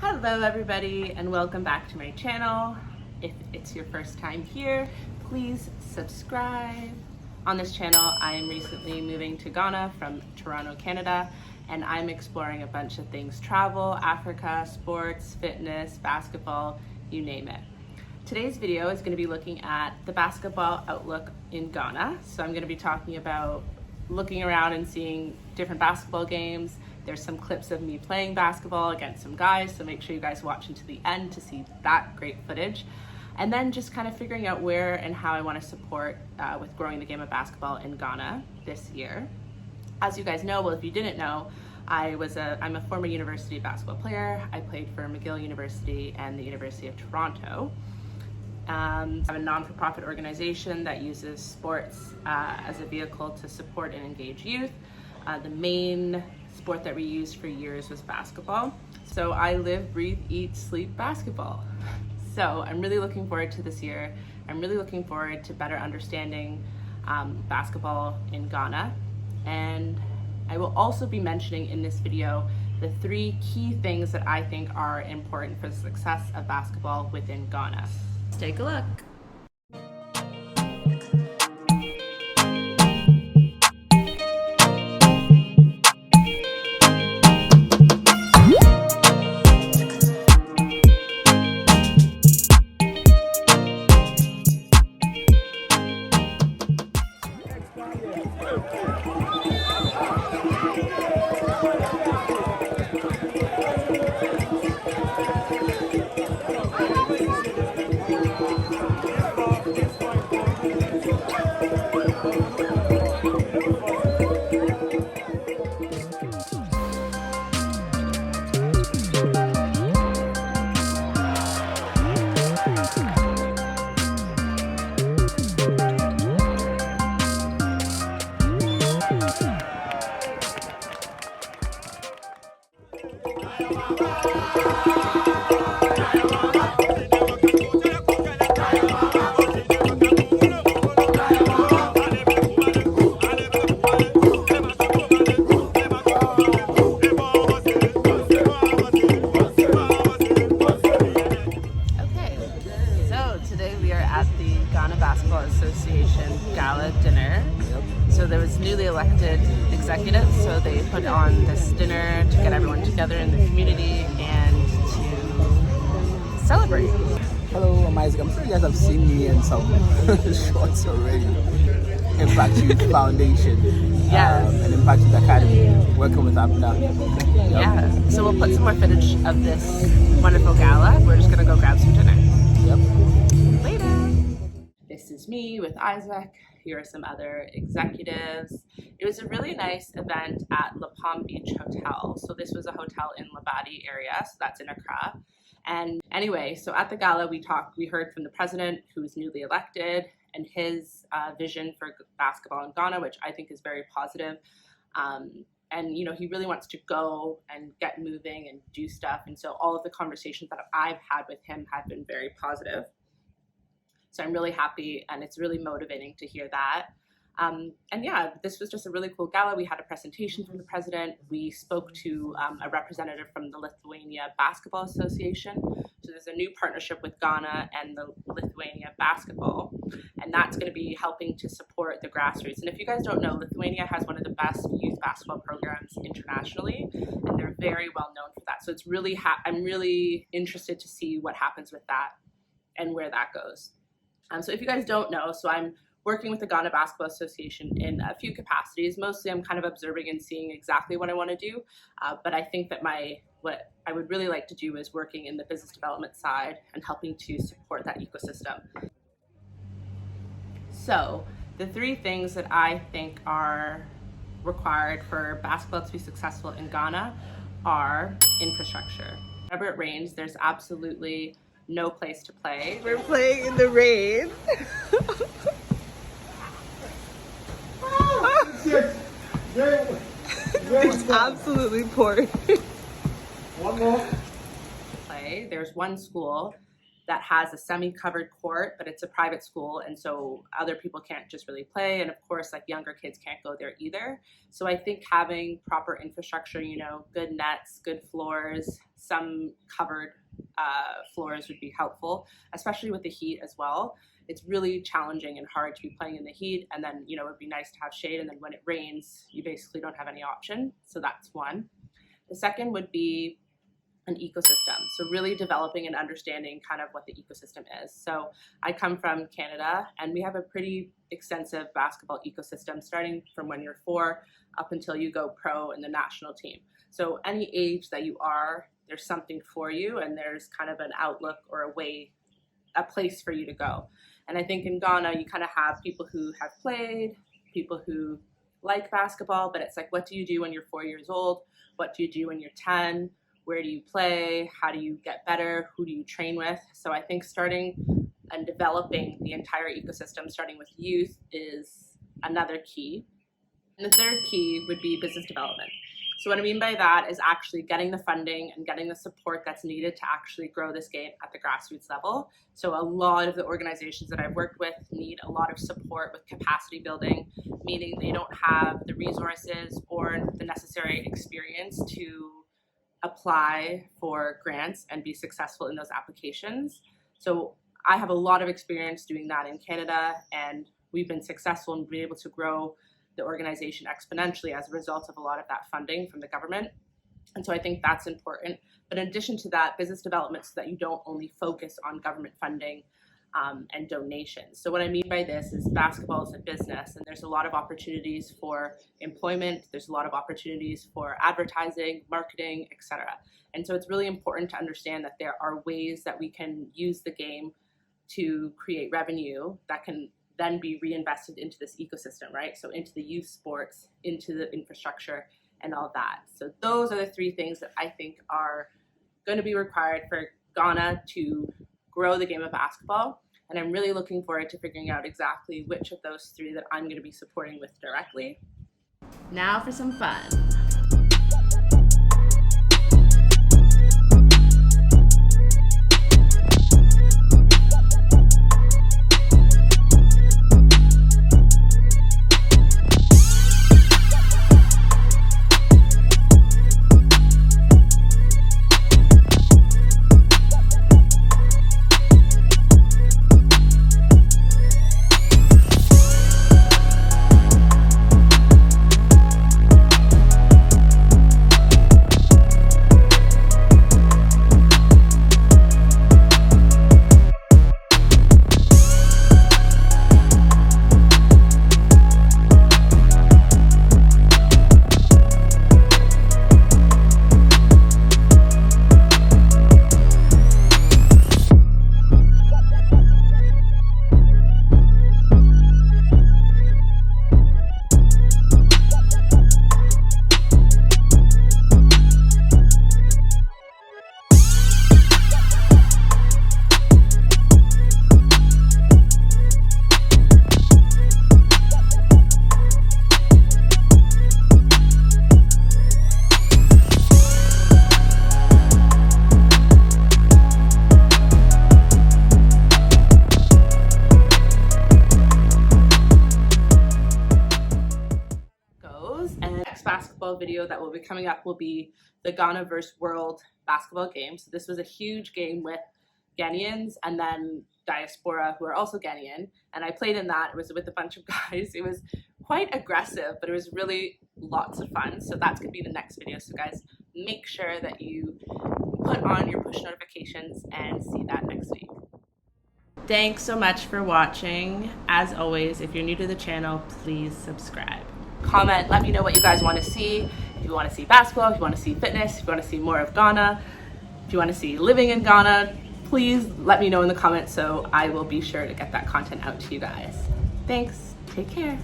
Hello everybody and welcome back to my channel. If it's your first time here, please subscribe. On this channel, I am recently moving to Ghana from Toronto, Canada, and I'm exploring a bunch of things: travel, Africa, sports, fitness, basketball, you name it. Today's video is going to be looking at the basketball outlook in Ghana. So I'm going to be talking about looking around and seeing different basketball games. There's some clips of me playing basketball against some guys, so make sure you guys watch until the end to see that great footage. And then just kind of figuring out where and how I want to support with growing the game of basketball in Ghana this year. As you guys know, well, if you didn't know, I'm a former university basketball player. I played for McGill University and the University of Toronto. I have a non-for-profit organization that uses sports as a vehicle to support and engage youth. The main sport that we used for years was basketball. So I live, breathe, eat, sleep basketball. So I'm really looking forward to this year. I'm really looking forward to better understanding basketball in Ghana. And I will also be mentioning in this video the 3 key things that I think are important for the success of basketball within Ghana. Let's take a look. Association gala dinner. So there was newly elected executives, so they put on this dinner to get everyone together in the community and to celebrate. Hello, I'm Isaac. I'm sure you guys have seen me in some shorts already. Impact Youth Foundation, and Impact Youth Academy, working with Accra. Yeah, so we'll put some more footage of this wonderful gala. We're just gonna go grab some dinner. Later. This is me with Isaac. Here are some other executives. It was a really nice event at La Palm Beach Hotel. So this was a hotel in Labadi area, so that's in Accra. And anyway, so at the gala we heard from the president, who was newly elected, and his vision for basketball in Ghana, which I think is very positive. And you know, he really wants to go and get moving and do stuff. And so all of the conversations that I've had with him have been very positive. So I'm really happy, and it's really motivating to hear that. And yeah, this was just a really cool gala. We had a presentation from the president. We spoke to a representative from the Lithuania Basketball Association. So there's a new partnership with Ghana and the Lithuania Basketball, and that's going to be helping to support the grassroots. And if you guys don't know, Lithuania has one of the best youth basketball programs internationally, and they're very well known for that. So it's really, I'm really interested to see what happens with that and where that goes. So if you guys don't know, so I'm working with the Ghana Basketball Association in a few capacities. Mostly I'm kind of observing and seeing exactly what I want to do. But I think that what I would really like to do is working in the business development side and helping to support that ecosystem. So the 3 things that I think are required for basketball to be successful in Ghana are infrastructure. Whenever it rains, there's absolutely no place to play. We're playing in the rain. It's absolutely pouring. One more. There's one school that has a semi-covered court, but it's a private school, and so other people can't just really play, and of course like younger kids can't go there either. So I think having proper infrastructure, you know, good nets, good floors, some covered floors would be helpful, especially with the heat as well. It's really challenging and hard to be playing in the heat, and then, you know, it'd be nice to have shade, and then when it rains you basically don't have any option. So that's one. The second would be an ecosystem. So really developing and understanding kind of what the ecosystem is. So I come from Canada, and we have a pretty extensive basketball ecosystem starting from when you're 4 up until you go pro in the national team. So any age that you are, there's something for you, and there's kind of an outlook or a place for you to go. And I think in Ghana, you kind of have people who have played, people who like basketball, but it's like, what do you do when you're 4 years old? What do you do when you're 10? Where do you play? How do you get better? Who do you train with? So I think starting and developing the entire ecosystem, starting with youth, is another key. And the third key would be business development. So what I mean by that is actually getting the funding and getting the support that's needed to actually grow this game at the grassroots level. So a lot of the organizations that I've worked with need a lot of support with capacity building, meaning they don't have the resources or the necessary experience to apply for grants and be successful in those applications. So I have a lot of experience doing that in Canada, and we've been successful in being able to grow the organization exponentially as a result of a lot of that funding from the government. And so I think that's important. But in addition to that, business development, so that you don't only focus on government funding and donations. So what I mean by this is basketball is a business, and there's a lot of opportunities for employment, there's a lot of opportunities for advertising, marketing, etc. And so it's really important to understand that there are ways that we can use the game to create revenue that can then be reinvested into this ecosystem, right? So into the youth sports, into the infrastructure, and all that. So those are the 3 things that I think are going to be required for Ghana to grow the game of basketball. And I'm really looking forward to figuring out exactly which of those 3 that I'm going to be supporting with directly. Now for some fun. Basketball video that will be coming up will be the Ghana vs World basketball game. So this was a huge game with Ghanaians and then diaspora who are also Ghanaian, and I played in that. It was with a bunch of guys. It was quite aggressive, but it was really lots of fun. So that's gonna be the next video. So guys, make sure that you put on your push notifications and see that next week. Thanks so much for watching. As always, if you're new to the channel, please subscribe. Comment, let me know what you guys want to see. If you want to see basketball, if you want to see fitness, if you want to see more of Ghana, if you want to see living in Ghana, please let me know in the comments so I will be sure to get that content out to you guys. Thanks, take care.